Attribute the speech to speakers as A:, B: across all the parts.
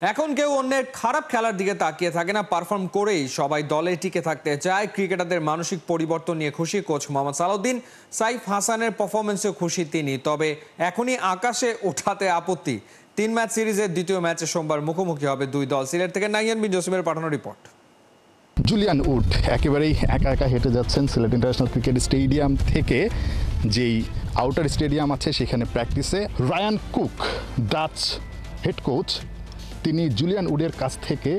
A: এখন কেউ অন্যের খারাপ খেলার দিকে তাকিয়ে থাকে না, পারফর্ম করেই সবাই দলে টিকে থাকতে চায়। ক্রিকেটারদের মানসিক পরিবর্তন নিয়ে খুশি কোচ মোহাম্মদ সালাউদ্দিন। সাইফ হাসানের পারফরমেন্সে খুশি তিনি, তবে এখনই আকাশে ওঠাতে আপত্তি। 3 ম্যাচ সিরিজের দ্বিতীয় ম্যাচে সোমবার মুখোমুখি হবে দুই দল। সিলেট থেকে নাইয়ান বিন জসিমের পাঠানো রিপোর্ট।
B: জুলিয়ান উড একেবারেই একা একা হেঁটে যাচ্ছেন সিলেট ইন্টারন্যাশনাল ক্রিকেট স্টেডিয়াম থেকে, যেই আউটার স্টেডিয়াম আছে সেখানে প্র্যাকটিসে। Ryan Cook, Dutch head coach, তিনি জুলিয়ান উডের কাছ থেকে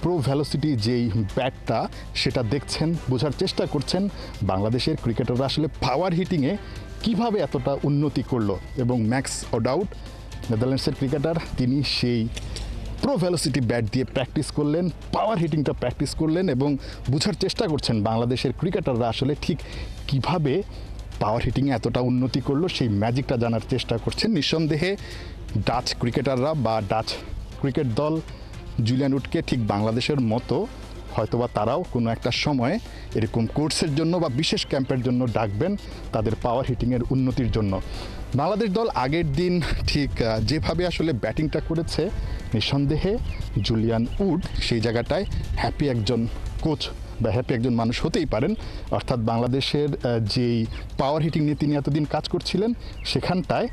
B: প্রো ভেলোসিটি যেই ব্যাটটা সেটা দেখছেন, বোঝার চেষ্টা করছেন বাংলাদেশের ক্রিকেটাররা আসলে পাওয়ার হিটিংয়ে কিভাবে এতটা উন্নতি করলো। এবং ম্যাক্স ওডাউড, নেদারল্যান্ডসের ক্রিকেটার, তিনি সেই প্রো ভেলোসিটি ব্যাট দিয়ে প্র্যাকটিস করলেন, পাওয়ার হিটিংটা প্র্যাকটিস করলেন এবং বোঝার চেষ্টা করছেন বাংলাদেশের ক্রিকেটাররা আসলে ঠিক কিভাবে পাওয়ার হিটিংয়ে এতটা উন্নতি করলো, সেই ম্যাজিকটা জানার চেষ্টা করছেন। নিঃসন্দেহে ডাচ ক্রিকেটাররা বা ডাচ ক্রিকেট দল জুলিয়ান উডকে ঠিক বাংলাদেশের মতো হয়তোবা তারাও কোনো একটা সময়ে এরকম কোর্সের জন্য বা বিশেষ ক্যাম্পের জন্য ডাকবেন তাদের পাওয়ার হিটিংয়ের উন্নতির জন্য। বাংলাদেশ দল আগের দিন ঠিক যেভাবে আসলে ব্যাটিংটা করেছে, নিঃসন্দেহে জুলিয়ান উড সেই জায়গাটায় হ্যাপি একজন কোচ বা হ্যাপি একজন মানুষ হতেই পারেন। অর্থাৎ বাংলাদেশের যেই পাওয়ার হিটিং নিয়ে তিনি এতদিন কাজ করছিলেন, সেখানটায়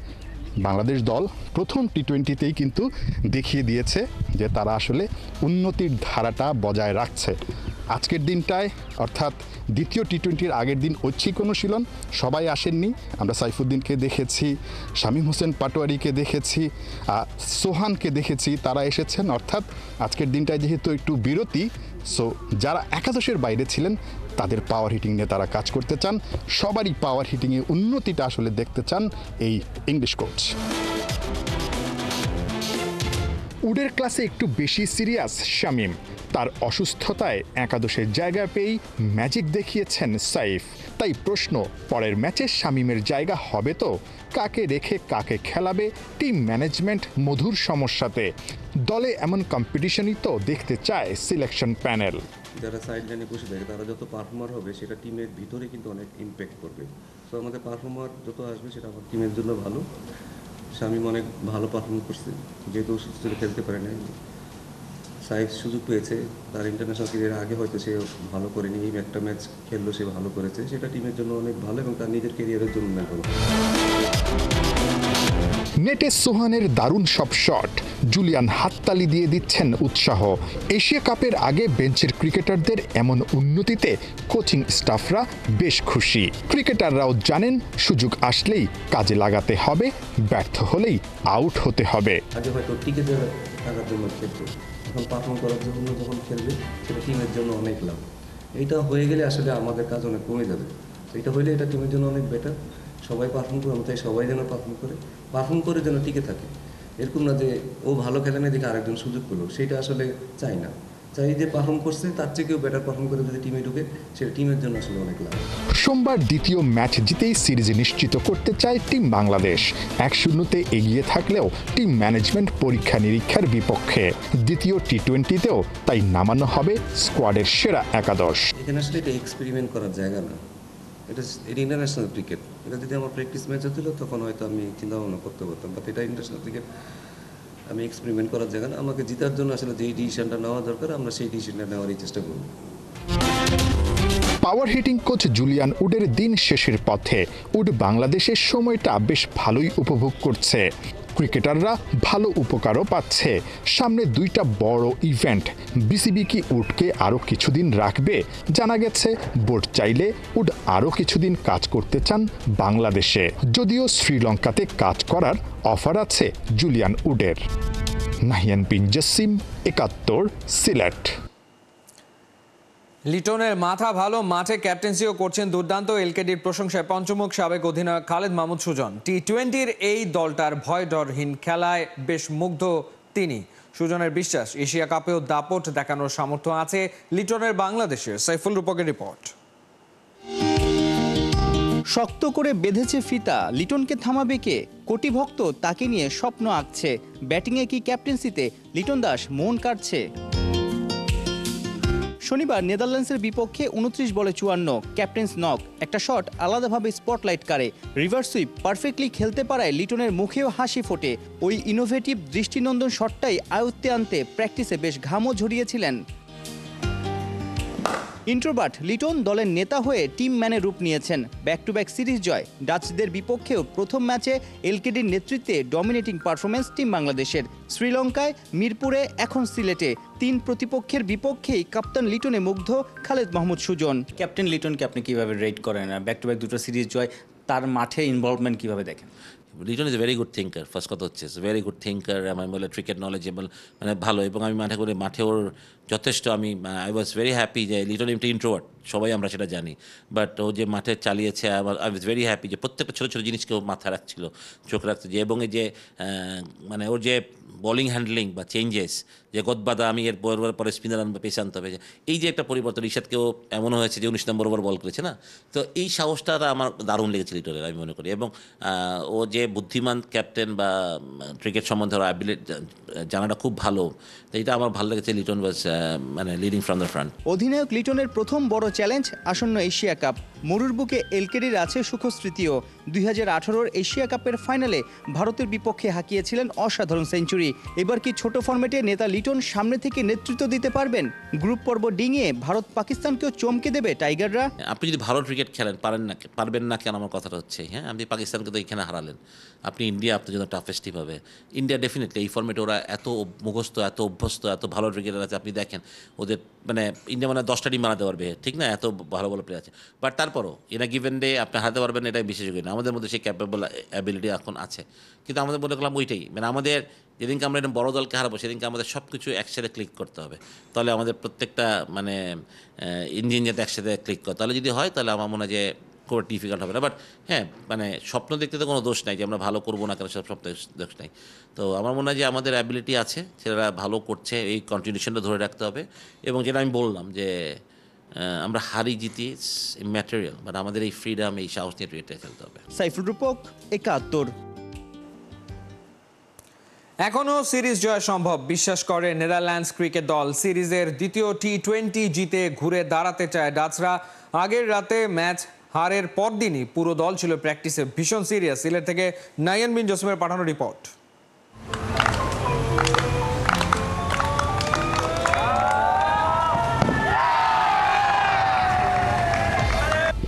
B: বাংলাদেশ দল প্রথম টি-20তেই কিন্তু দেখিয়ে দিয়েছে যে তারা আসলে উন্নতির ধারাটা বজায় রাখছে। আজকের দিনটায় অর্থাৎ দ্বিতীয় টি-20-র আগের দিন ঐচ্ছিক অনুশীলন, সবাই আসেননি। আমরা সাইফুদ্দিনকে দেখেছি, শামীম হোসেন পাটোয়ারিকে দেখেছি, সোহানকে দেখেছি, তারা এসেছেন। অর্থাৎ আজকের দিনটায় যেহেতু একটু বিরতি, সো যারা একাদশের বাইরে ছিলেন তাদের পাওয়ার হিটিং নিয়ে তারা কাজ করতে চান। সবারই পাওয়ার হিটিংয়ে উন্নতিটা আসলে দেখতে চান এই ইংলিশ কোচ। উডের ক্লাসে একটু বেশি সিরিয়াস শামীম, তার অসুস্থতায় একাদশের জায়গা পেয়েই ম্যাজিক দেখিয়েছেন সাইফ। তাই প্রশ্ন, পরের ম্যাচে শামীমের জায়গা হবে তো? কাকে রেখে কাকে খেলাবে টিম ম্যানেজমেন্ট মধুর সমস্যাতে? দলে এমন কম্পিটিশনই তো দেখতে চায় সিলেকশন প্যানেল।
C: যারা সাইড লাইনে বসে থাকে তারা যত পারফর্মার হবে সেটা টিমের ভিতরে কিন্তু অনেক ইম্প্যাক্ট করবে। তো আমাদের পারফর্মার যত আসবে সেটা আমার টিমের জন্য ভালো। শামীম অনেক ভালো পারফর্ম করছে, যেহেতু সুস্থ খেলতে পারে না। সাইফ সুযোগ পেয়েছে, তার ইন্টারন্যাশনাল ক্যারিয়ার আগে হয়তো সে ভালো করেনি, এই একটা ম্যাচ খেললো, সে ভালো করেছে, সেটা টিমের জন্য অনেক ভালো এবং তার নিজের ক্যারিয়ারের জন্য ভালো।
B: নেটে সোহানের দারুণ সব শট, জুলিয়ান হাততালি দিয়ে দিচ্ছেন উৎসাহ। এশিয়া কাপের আগে বেঞ্চের ক্রিকেটারদের এমন উন্নতিতে কোচিং স্টাফরা বেশ খুশি। ক্রিকেটাররাও জানেন সুযোগ আসলেই কাজে লাগাতে হবে, ব্যর্থ হলেই আউট হতে হবে।
C: আগে হয়তো টিকে থাকার জন্য খেলতো, এখন পারফর্ম করার জন্য যখন খেলবে সেটা টিমের জন্য অনেক লাভ। এইটা হয়ে গেলে আসলে আমাদের কাজ অনেক কমে যাবে। এটা হইলে এটা টিমের জন্য অনেক বেটার। সবাই পারফর্ম করে, তাই সবাই যেন পারফর্ম করে যেন টিকে থাকে। এরকম না যে ও ভালো খেলে না দেখে আরেকজন সুযোগ পেলো, সেটা আসলে চাই না। চাই যে পারফর্ম করছে তার চেয়ে কেউ বেটার পারফর্ম করে যদি টিমে ঢুকে, সেটা টিমের জন্য আসলে অনেক লাভ।
B: সোমবার দ্বিতীয় ম্যাচ জিতেই সিরিজ নিশ্চিত করতে চায় টিম বাংলাদেশ। 1-0-তে এগিয়ে থাকলেও টিম ম্যানেজমেন্ট পরীক্ষা নিরীক্ষার বিপক্ষে। দ্বিতীয় টি-20তেও তাই নামানো হবে স্কোয়াডের সেরা একাদশ।
C: এখানে আসলে এটা এক্সপেরিমেন্ট করার জায়গা না, এটা ইন্টারন্যাশনাল ক্রিকেট। এটা যদি আমার প্র্যাকটিস ম্যাচ হতো তখন হয়তো আমি চিন্তা ভাবনা করতে পারতাম, বাট এটা ইন্টারন্যাশনাল ক্রিকেট, আমি এক্সপেরিমেন্ট করার জায়গা না। আমাকে জেতার জন্য আসলে যেই ডিসিশনটা নেওয়া দরকার আমরা সেই ডিসিশনটা নেওয়ারই চেষ্টা করব।
B: পাওয়ার হিটিং কোচ জুলিয়ান উডের দিন শেষের পথে। উড বাংলাদেশের সময়টা বেশ ভালোই উপভোগ করছে, ক্রিকেটাররা ভালো উপকারও পাচ্ছে। সামনে 2টা বড় ইভেন্ট। বিসিবি কি উডকে আরও কিছুদিন রাখবে? জানা গেছে বোর্ড চাইলে উড আরও কিছুদিন কাজ করতে চান বাংলাদেশে, যদিও শ্রীলঙ্কাতে কাজ করার অফার আছে জুলিয়ান উডের। নাহিয়ান বিন জসিম, 71, সিলেট।
A: লিটনের মাথা ভালো, মাঠে ক্যাপ্টেন্সিও করছেন দুর্দান্ত। এলকেডির প্রশংসায় পঞ্চমুখ সাবেক অধিনায়ক খালেদ মাহমুদ সুজন। টি-20-র এই দলটার ভয় ডরহীন খেলায় বেশ মুগ্ধ তিনি। সুজনের বিশ্বাস, এশিয়া কাপেও দাপট দেখানোর সামর্থ্য আছে লিটনের। বাংলাদেশের সাইফুল রূপকের রিপোর্ট।
D: শক্ত করে বেঁধেছে ফিতা, লিটনকে থামাবে কে? কোটি ভক্ত তাকে নিয়ে স্বপ্ন আঁকছে। ব্যাটিংয়ে কি ক্যাপ্টেন্সিতে লিটন দাস মন কাটছে? শনিবার নেদারল্যান্ডসের বিপক্ষে 29 বলে 54, ক্যাপ্টেন্স নক, একটা শট আলাদাভাবে স্পটলাইট কারে, রিভার্স সুইপ পারফেক্টলি খেলতে পারায় লিটনের মুখেও হাসি ফোটে। ওই ইনোভেটিভ দৃষ্টিনন্দন শটটাই আয়ত্তে আনতে প্র্যাকটিসে বেশ ঘামও ঝরিয়েছিলেন। ইন্ট্রোভার্ট লিটন দলের নেতা হয়ে টিম ম্যানে রূপ নিয়েছেন। ব্যাক টু ব্যাক সিরিজ জয়, ডাচদের বিপক্ষেও প্রথম ম্যাচে এলকেডির নেতৃত্বে ডমিনেটিং পারফরমেন্স টিম বাংলাদেশের। শ্রীলঙ্কায়, মিরপুরে, এখন সিলেটে 3 প্রতিপক্ষের বিপক্ষেই কাপ্তান লিটনে মুগ্ধ খালেদ মাহমুদ সুজন।
E: ক্যাপ্টেন লিটনকে আপনি কিভাবে রেট করেন? ব্যাক টু ব্যাক দুটো সিরিজ জয়, তার মাঠে ইনভলভমেন্ট কিভাবে দেখেন?
F: Liton is a very good thinker. First কথা হচ্ছে ভেরি গুড থিঙ্কার, আমি বলে ক্রিকেট নলেজেবল, মানে ভালো। এবং আমি মাঠে ওর যথেষ্ট আই ওয়াজ ভেরি হ্যাপি যে লিটন একটা ইন্ট্রোভার্ট, সবাই আমরা সেটা জানি, বাট ও যে মাঠে চালিয়েছে আই ওয়াজ ভেরি হ্যাপি যে প্রত্যেকটা ছোটো ছোটো জিনিসকে ও মাথায় রাখছিল, চোখ রাখছে যে, এবং এই যে মানে ওর যে বলিং হ্যান্ডলিং বা চেঞ্জেস, যে গদবাদা আমি এর পরে স্পিনার আনবো, পেছে আনতে হবে, এই যে একটা পরিবর্তন, ঈশাদকেও এমনও হয়েছে যে 19 নম্বর ওভার বল করেছে না, তো এই সাহসটা আমার দারুণ লেগেছে লিটনের, আমি মনে করি। এবং ও যে বুদ্ধিমান ক্যাপ্টেন বা ক্রিকেট সম্বন্ধে ওর অ্যাবিলিটি জানাটা খুব ভালো, তো এটা আমার ভালো লেগেছে। লিটন ওয়াজ মানে লিডিং ফ্রম দ্য ফ্রন্ট।
D: অধিনায়ক লিটনের প্রথম বড় চ্যালেঞ্জ আসন্ন এশিয়া কাপ। মরুর বুকে এলকেডির আছে সুখস্মৃতিও। 2018 এশিয়া কাপের ফাইনালে ভারতের বিপক্ষে হাঁকিয়েছিলেন অসাধারণ সেঞ্চুরি। এবার কি ছোট ফরম্যাটে নেতা লিটন সামনে থেকে নেতৃত্ব দিতে পারবেন? গ্রুপ পর্ব ডিঙিয়ে ভারত পাকিস্তানকেও চমকে দেবে টাইগাররা।
F: আপনি যদি ভালো ক্রিকেট খেলেন পারবেন না কেন, আমার কথাটা হচ্ছে, হ্যাঁ, আপনি পাকিস্তানকে তো এখানে হারালেন, আপনি ইন্ডিয়া আপনার জন্য টাফেস্টই হবে। ইন্ডিয়া ডেফিনেটলি এই ফর্মেটে ওরা এত মুখস্থ, এত অভ্যস্ত, এত ভালো ক্রিকেটার আছে, আপনি দেখেন ওদের মানে ইন্ডিয়া মানে 10টা টিম বানাতে পারবে, ঠিক না, এত ভালো ভালো প্লেয়ার আছে। বাট তারপরও ইন আ গিভেন ডে আপনি হারাতে পারবেন, এটাই বিশেষজ্ঞ না, আমাদের মধ্যে সেই ক্যাপেবল অ্যাবিলিটি এখন আছে। কিন্তু আমাদের মনে করলাম ওইটাই, মানে আমাদের যেদিনকে আমরা একটা বড় দলকে হারাবো সেদিনকে আমাদের সব কিছু একসাথে ক্লিক করতে হবে, তাহলে আমাদের প্রত্যেকটা মানে ইঞ্জিন যাতে একসাথে ক্লিক করে, তাহলে যদি হয় তাহলে আমার মনে হয় যে খুব ডিফিকাল্ট হবে না। বাট হ্যাঁ, মানে স্বপ্ন দেখতে তো কোনো দোষ নাই যে আমরা ভালো করবো না কেন, সব স্বপ্ন দোষ নাই। তো আমার মনে হয় যে আমাদের অ্যাবিলিটি আছে, ছেলেরা ভালো করছে, এই কন্টিনিউশনটা ধরে রাখতে হবে। এবং যেটা আমি বললাম যে আমরা হারি জিতি ম্যাটেরিয়াল, বাট আমাদের এই ফ্রিডম, এই সাহস নিয়ে ক্রিকেটে খেলতে হবে।
D: সাইফুল রূপক, 71।
A: এখনও সিরিজ জয় সম্ভব বিশ্বাস করে নেদারল্যান্ডস ক্রিকেট দল। সিরিজের দ্বিতীয় টি20 জিতে ঘুরে দাঁড়াতে চায় ডাচরা। আগের রাতে ম্যাচ হারের পরদিনই পুরো দল ছিল প্র্যাকটিসে ভীষণ সিরিয়াস। সিলেট থেকে নাইয়ান বিন জসিমের পাঠানো রিপোর্ট।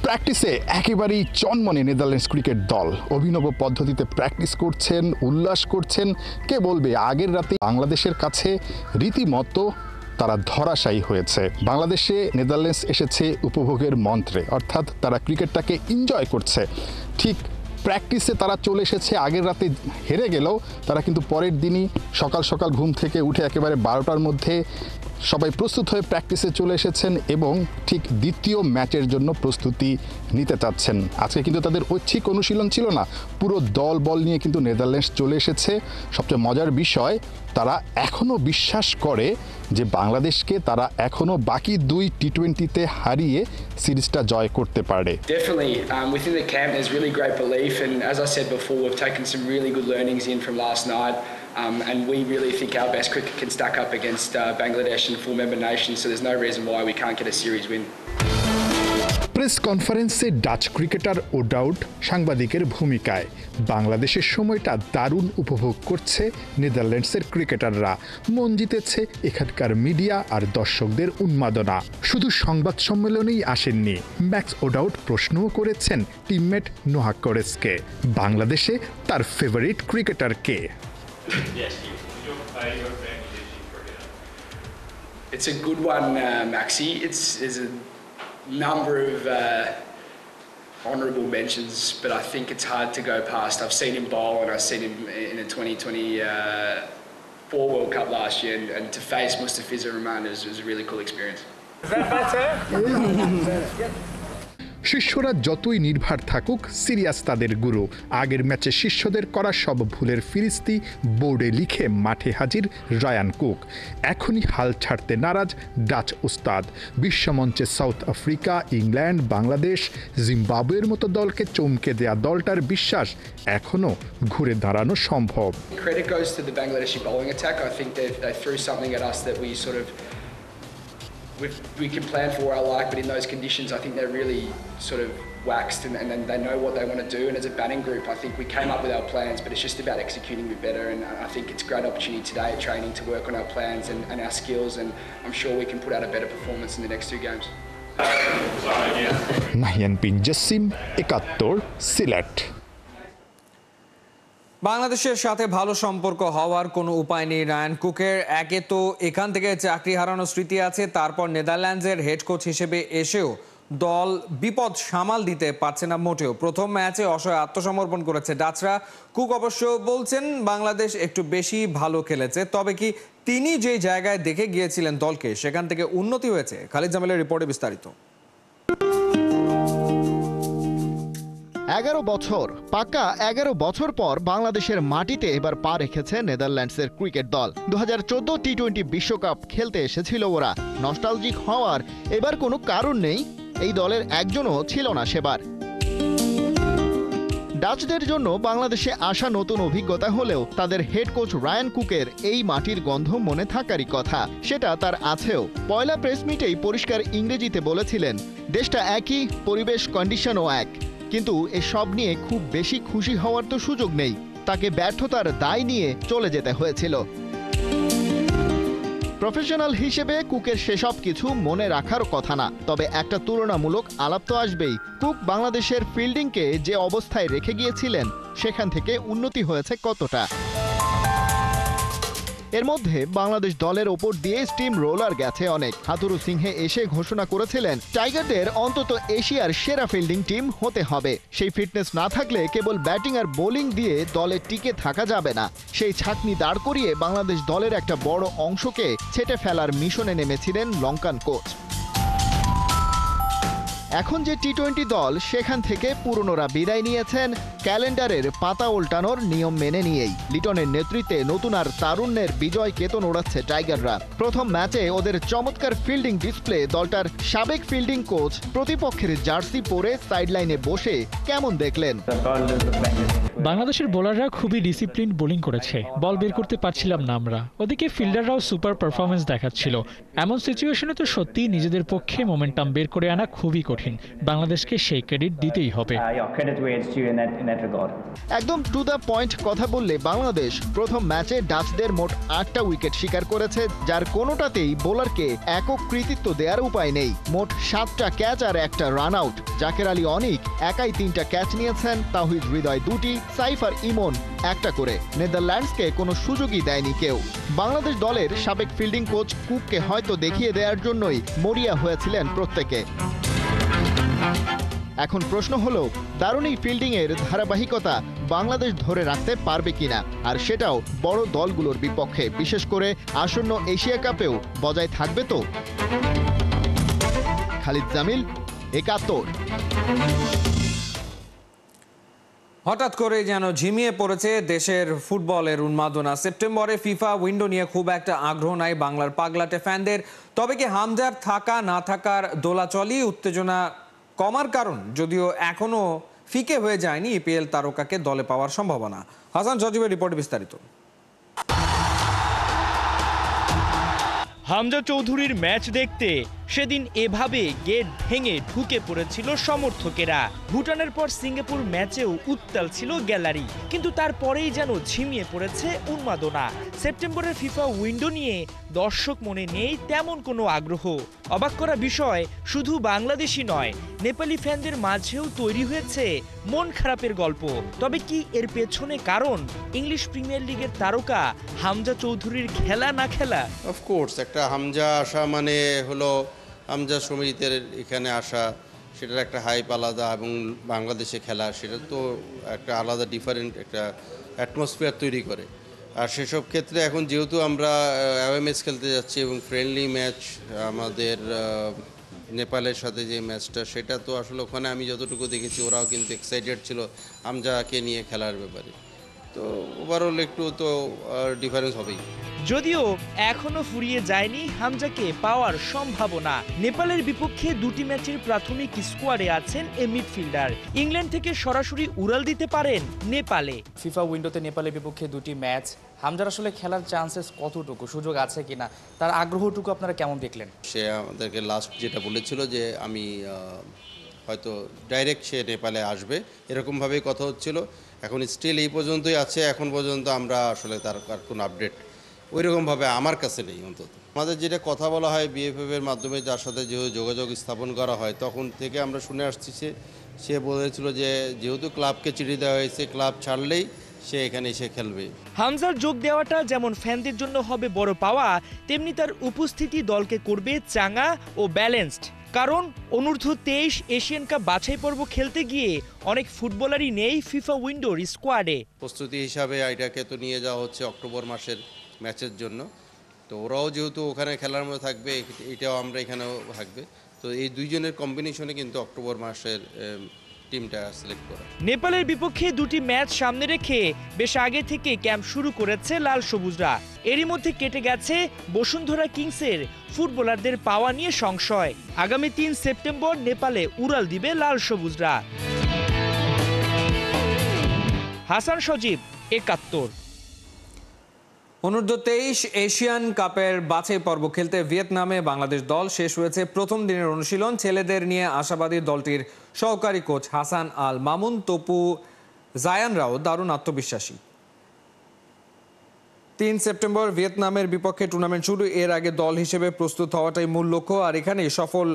B: প্র্যাকটিসে একেবারেই চনমনে নেদারল্যান্ডস ক্রিকেট দল। অভিনব পদ্ধতিতে প্র্যাকটিস করছেন, উল্লাস করছেন। কে বলবে আগের রাতে বাংলাদেশের কাছে রীতিমতো তারা ধরাশায়ী হয়েছে। বাংলাদেশে নেদারল্যান্ডস এসেছে উপভোগের মন্ত্রে, অর্থাৎ তারা ক্রিকেটটাকে এনজয় করছে। ঠিক প্র্যাকটিসে তারা চলে এসেছে। আগের রাতে হেরে গেলেও তারা কিন্তু পরের দিনই সকাল সকাল ঘুম থেকে উঠে একেবারে 12টার মধ্যে সবাই প্রস্তুত হয়ে প্র্যাকটিসে চলে এসেছেন এবং ঠিক দ্বিতীয় ম্যাচের জন্য প্রস্তুতি নিতে চাচ্ছেন। আজকে কিন্তু তাদের ঐচ্ছিক অনুশীলন ছিল না, পুরো দল বল নিয়ে কিন্তু নেদারল্যান্ডস চলে এসেছে। সবচেয়ে মজার বিষয়, তারা এখনও বিশ্বাস করে যে বাংলাদেশকে তারা এখনও বাকি 2 টি20তে হারিয়ে সিরিজটা জয় করতে পারে।
G: Definitely, within the camp there's really great belief, and as I said before, we've taken some really good learnings in from last night, and we really think our best cricket can stack up against Bangladesh and full member nations, so there's no reason why we can't get a series win.
B: Press কনফারেন্সে Dutch cricketer O'Dowd সাংবাদিকের ভূমিকায়। বাংলাদেশের সময়টা দারুণ উপভোগ করছে নেদারল্যান্ডসের ক্রিকেটাররা। মন জিতেছে এখানকার মিডিয়া আর দর্শকদের উন্মাদনা। শুধু সংবাদ সম্মেলনেই আসেননি, ম্যাক্স ওডাউড প্রশ্নও করেছেন টিমমেট নোহা কোরেসকে, বাংলাদেশে তার favourite cricketer K.
G: It's a good one, Maxi. There's a number of honourable mentions, but I think it's hard to go past. I've seen him bowl, and I've seen him in the 2024 World Cup last year, and to face Mustafizur Rahman was a really cool experience.
B: শিষ্যরা যতই নির্ভর থাকুক, serious তাদের গুরু। আগের ম্যাচে শিষ্যদের করা সব ভুলের ফিরিস্তি বোর্ডে লিখে মাঠে হাজির রায়ান কুক। এখনই হাল ছাড়তে নারাজ ডাচ উস্তাদ। বিশ্বমঞ্চে সাউথ আফ্রিকা, ইংল্যান্ড, বাংলাদেশ, জিম্বাবুয়ের মতো দলকে চমকে দেয়া দলটার বিশ্বাস এখনও ঘুরে দাঁড়ানো সম্ভব।
G: Credit goes to the Bangladeshi bowling attack. I think they threw something at us that we we can plan for what I like, but in those conditions, I think they're really sort of waxed and they know what they want to do. And as a batting group, I think we came up with our plans, but it's just about executing a bit better. And I think it's a great opportunity today at training to work on our plans and our skills. And I'm sure we can put out a better performance in the next 2 games.
B: Nahiyan বিন জসিম, ৭১, সিলেট।
A: বাংলাদেশের সাথে ভালো সম্পর্ক হওয়ার কোনো উপায় নেই Ryan কুকের। একে তো এখান থেকে চাকরি হারানোর স্মৃতি আছে, তারপর নেদারল্যান্ডসের হেড কোচ হিসেবে এসেও দল বিপদ সামাল দিতে পারছে না মোটেও। প্রথম ম্যাচে অসহায় আত্মসমর্পণ করেছে ডাচরা। কুক অবশ্য বলছেন বাংলাদেশ একটু বেশি ভালো খেলেছে, তবে কি তিনি যে জায়গায় দেখে গিয়েছিলেন দলকে সেখান থেকে উন্নতি হয়েছে? খালিদ জামিলের রিপোর্টে বিস্তারিত।
H: 11 বছর, পাক্কা 11 বছর পর বাংলাদেশের মাটিতে এবার পা রেখেছে নেদারল্যান্ডসের ক্রিকেট দল। 2014 টি-20 বিশ্বকাপ খেলতে এসেছিল ওরা। নস্টালজিক হওয়ার এবার কোনো কারণ নেই, এই দলের একজনও ছিল না সেবার। ডাচদের জন্য বাংলাদেশে আসা নতুন অভিজ্ঞতা হলেও তাদের হেড কোচ রায়ান কুকের এই মাটির গন্ধ মনে থাকারই কথা, সেটা তার আছেও। পয়লা প্রেস মিটেই পরিষ্কার ইংরেজিতে বলেছিলেন, দেশটা একই, পরিবেশ কন্ডিশনও এক, কিন্তু এসব নিয়ে খুব বেশি খুশি হওয়ার তো সুযোগ নেই। তাকে ব্যর্থতার দায় নিয়ে চলে যেতে হয়েছিল। প্রফেশনাল হিসেবে কুকের সেসব কিছু মনে রাখার কথা না, তবে একটা তুলনামূলক আলাপ তো আসবেই। কুক বাংলাদেশের ফিল্ডিংকে যে অবস্থায় রেখে গিয়েছিলেন সেখান থেকে উন্নতি হয়েছে কতটা। এর মধ্যে বাংলাদেশ দলের ওপর দিয়ে স্টিম রোলার গেছে অনেক। হাতুরু সিংহে এসে ঘোষণা করেছিলেন টাইগারদের অন্তত এশিয়ার সেরা ফিল্ডিং টিম হতে হবে। সেই ফিটনেস না থাকলে কেবল ব্যাটিং আর বোলিং দিয়ে দলে টিকে থাকা যাবে না। সেই ছাঁকনি দাঁড় করিয়ে বাংলাদেশ দলের একটা বড় অংশকে ছেঁটে ফেলার মিশনে নেমেছিলেন লঙ্কান কোচ। এখন যে টি-20 দল, সেখান থেকে পুরনোরা বিদায় নিয়েছেন ক্যালেন্ডারের পাতা উল্টানোর নিয়ম মেনে নিয়েই। লিটনের নেতৃত্বে নতুন আর তারুণ্যের বিজয় কেতন ওড়াচ্ছে টাইগাররা। প্রথম ম্যাচে ওদের চমৎকার ফিল্ডিং ডিসপ্লে দলটার সাবেক ফিল্ডিং কোচ প্রতিপক্ষের জার্সি পরে সাইডলাইনে বসে কেমন দেখলেন?
I: বাংলাদেশের বোলাররা খুবই ডিসিপ্লিন বোলিং করেছে, বল বের করতে পারছিলাম না আমরা। ওদিকে ফিল্ডাররাও সুপার পারফরমেন্স দেখাচ্ছিল। এমন সিচুয়েশনে তো সত্যি নিজেদের পক্ষে মোমেন্টাম বের করে আনা খুবই কঠিন। বাংলাদেশকে সেই ক্রেডিট দিতেই হবে।
H: একদম টু দ্য পয়েন্ট কথা বললে বাংলাদেশ প্রথম ম্যাচে ডাচদের মোট 8টা উইকেট শিকার করেছে, যার কোনোটাতেই বোলারকে একক কৃতিত্ব দেওয়ার উপায় নেই। মোট 7টা ক্যাচ আর একটা রান আউট। জাকের আলী অনিক একাই 3টা ক্যাচ নিয়েছেন, তাওহিদ হৃদয় 2টি, সাইফ আর ইমন 1টা করে। নেদারল্যান্ডসকে কোনো সুযোগই দেয়নি কেউ। বাংলাদেশ দলের সাবেক ফিল্ডিং কোচ কুককে হয়তো দেখিয়ে দেওয়ার জন্যই মরিয়া হয়েছিলেন প্রত্যেকে। এখন প্রশ্ন হলো, দারুণ এই ফিল্ডিংয়ের ধারাবাহিকতা বাংলাদেশ ধরে রাখতে পারবে কিনা, আর সেটাও বড় দলগুলোর বিপক্ষে, বিশেষ করে আসন্ন এশিয়া কাপেও বজায় থাকবে তো? খালিদ জামিল, ৭১।
A: হঠাৎ করে যেন ঝিমিয়ে পড়েছে দেশের ফুটবলের উন্মাদনা। সেপ্টেম্বরে ফিফা উইন্ডো নিয়ে খুব একটা আগ্রহ নাই বাংলার পাগলাটে ফ্যানদের। তবে কি হামজার থাকা না থাকার দোলাচলই উত্তেজনা কমার কারণ? যদিও এখনো ফিকে হয়ে যায়নি ইপিএল তারকাকে দলে পাওয়ার সম্ভাবনা। হাসান সজীবের রিপোর্টে বিস্তারিত।
J: হামজা চৌধুরীর ম্যাচ দেখতে সেদিন এভাবে গেট ভেঙে ঢুকে পড়েছিল সমর্থকেরা। ভুটানের পর সিঙ্গাপুর ম্যাচেও উত্তাল ছিল গ্যালারি, কিন্তু তারপরেই যেন ঝিমিয়ে পড়েছে উন্মাদনা। সেপ্টেম্বরের ফিফা উইন্ডো নিয়ে দর্শক মনে নেই তেমন কোনো আগ্রহ। অবাক করা বিষয়, শুধু বাংলাদেশি নয়, নেপালি ফ্যানদের মাঝেও তৈরি হয়েছে মন খারাপের গল্প। তবে কি এর পেছনে কারণ? ইংলিশ প্রিমিয়ার লিগের তারকা হামজা চৌধুরীর খেলা না খেলা?
K: অফকোর্স একটা হামজা আসা মানে হলো হামজা সমিতির এখানে আসা, সেটার একটা হাইপ আলাদা, এবং বাংলাদেশে খেলা সেটা তো একটা আলাদা ডিফারেন্ট একটা অ্যাটমসফিয়ার তৈরি করে। আর সেসব ক্ষেত্রে এখন যেহেতু আমরা অ্যাওয়ে ম্যাচ খেলতে যাচ্ছি এবং ফ্রেন্ডলি ম্যাচ আমাদের নেপালের সাথে যে ম্যাচটা, সেটা তো আসলে ওখানে আমি যতটুকু দেখেছি ওরাও কিন্তু এক্সাইটেড ছিল হামজাকে নিয়ে খেলার ব্যাপারে। তো ওভারঅল একটু তো ডিফারেন্স হবেই।
J: যদিও এখনো ফুরিয়ে যায়নি হামজাকে পাওয়ার সম্ভাবনা। নেপালের বিপক্ষে 2টি ম্যাচের প্রাথমিক স্কোয়াডে আছেন এই মিডফিল্ডার। ইংল্যান্ড থেকে সরাসরি উড়াল দিতে পারেন নেপালে।
L: ফিফা উইন্ডোতে নেপালের বিপক্ষে 2টি ম্যাচ
J: হামজার আসলে খেলার চান্সেস কতটুকু, সুযোগ আছে কিনা, তার আগ্রহটুকু আপনারা কেমন দেখলেন?
K: সে আমাদেরকে লাস্ট যেটা বলেছিল যে আমি হয়তো ডাইরেক্ট সে নেপালে আসবে, এরকমভাবেই কথা হচ্ছিল। এখন স্টিল এই পর্যন্তই আছে, এখন পর্যন্ত আমরা আসলে তার কোনো আপডেট ওইরকমভাবে আমার কাছে নেই অন্তত। আমাদের যেটা কথা বলা হয় বিএফএফ এর মাধ্যমে, যার সাথে যোগাযোগ স্থাপন করা হয়, তখন থেকে আমরা শুনে আসছি সে বলেছিল যে যেহেতু ক্লাবকে চিঠি দেওয়া হয়েছে, ক্লাব ছাড়লেই সে এখানে এসে খেলবে।
J: হামজার যোগ দেওয়াটা যেমন ফ্যানদের জন্য হবে বড় পাওয়া, তেমনি তার উপস্থিতি দলকে করবে চাঙা ও ব্যালেন্সড। কারণ অনূর্ধ্ব-23 এশিয়ান কাপ বাছাই পর্ব খেলতে গিয়ে অনেক ফুটবলারই নেই ফিফা উইন্ডোর স্কোয়াডে।
K: প্রস্তুতি হিসাবে এটাকে তো নিয়ে যাওয়া হচ্ছে অক্টোবর মাসের ম্যাচের জন্য। তো ওরাও যেহেতু ওখানে খেলার মধ্যে থাকবে, এটাও আমরা এখানেও থাকবে। তো এই দুইজনের কম্বিনেশনে কিন্তু অক্টোবর মাসের টিমটা সিলেক্ট করা।
J: নেপালের বিপক্ষে দুটি ম্যাচ সামনে রেখে বেশ আগে থেকে ক্যাম্প শুরু করেছে লাল সবুজরা। এরই মধ্যে কেটে গেছে বসুন্ধরা কিংসের ফুটবলারদের পাওয়া নিয়ে সংশয়। আগামী 3 সেপ্টেম্বর নেপালে উড়াল দিবে লাল সবুজরা। হাসান সজীব, ৭১।
A: অনূর্ধ্ব-23 এশিয়ান কাপের বাছাই পর্ব খেলতে ভিয়েতনামে বাংলাদেশ দল শেষ হয়েছে প্রথম দিনের অনুশীলন। ছেলেদের নিয়ে আশাবাদী দলটির সহকারী কোচ হাসান আল মামুন। তপু জায়ানরাও দারুণ আত্মবিশ্বাসী। 3 সেপ্টেম্বর ভিয়েতনামের বিপক্ষে টুর্নামেন্ট শুরু। এর আগে দল হিসেবে প্রস্তুত হওয়াটাই মূল লক্ষ্য, আর এখানে সফল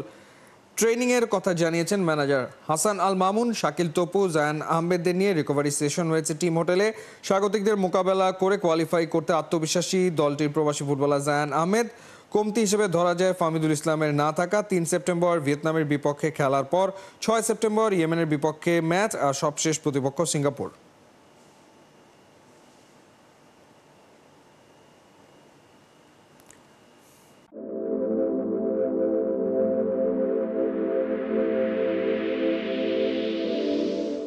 A: ট্রেনিংয়ের কথা জানিয়েছেন ম্যানেজার হাসান আল মামুন। শাকিল, তপু, জায়ান আহমেদদের নিয়ে রিকভারি সেশন হয়েছে টিম হোটেলে। স্বাগতিকদের মোকাবেলা করে কোয়ালিফাই করতে আত্মবিশ্বাসী দলটির প্রবাসী ফুটবলার জায়ান আহমেদ। কমতি হিসেবে ধরা যায় ফামিদুল ইসলামের না থাকা। 3 সেপ্টেম্বর ভিয়েতনামের বিপক্ষে খেলার পর 6 সেপ্টেম্বর ইয়েমেনের বিপক্ষে ম্যাচ, আর সবশেষ প্রতিপক্ষ সিঙ্গাপুর।